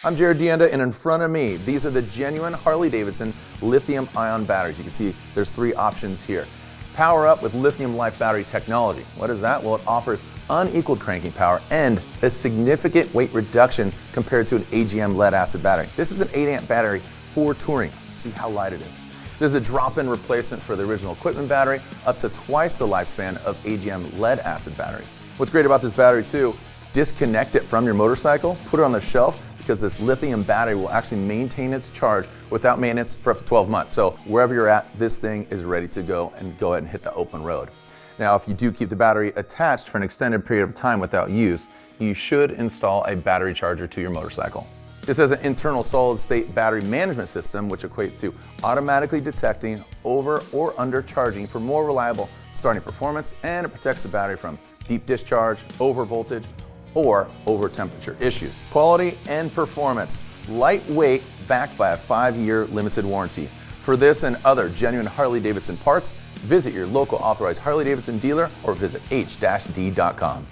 I'm Jared Deanda, and in front of me, these are the genuine Harley-Davidson lithium-ion batteries. You can see there's three options here. Power up with Lithium LiFe battery technology. What is that? Well, it offers unequalled cranking power and a significant weight reduction compared to an AGM lead-acid battery. This is an 8-amp battery for touring. See how light it is. This is a drop-in replacement for the original equipment battery, up to twice the lifespan of AGM lead-acid batteries. What's great about this battery too, disconnect it from your motorcycle, put it on the shelf, because this lithium battery will actually maintain its charge without maintenance for up to 12 months. So wherever you're at, this thing is ready to go and go ahead and hit the open road. Now, if you do keep the battery attached for an extended period of time without use, you should install a battery charger to your motorcycle. This has an internal solid-state battery management system, which equates to automatically detecting over or under charging for more reliable starting performance, and it protects the battery from deep discharge, over voltage, or over temperature issues. Quality and performance. Lightweight, backed by a 5-year limited warranty. For this and other genuine Harley-Davidson parts, visit your local authorized Harley-Davidson dealer or visit h-d.com.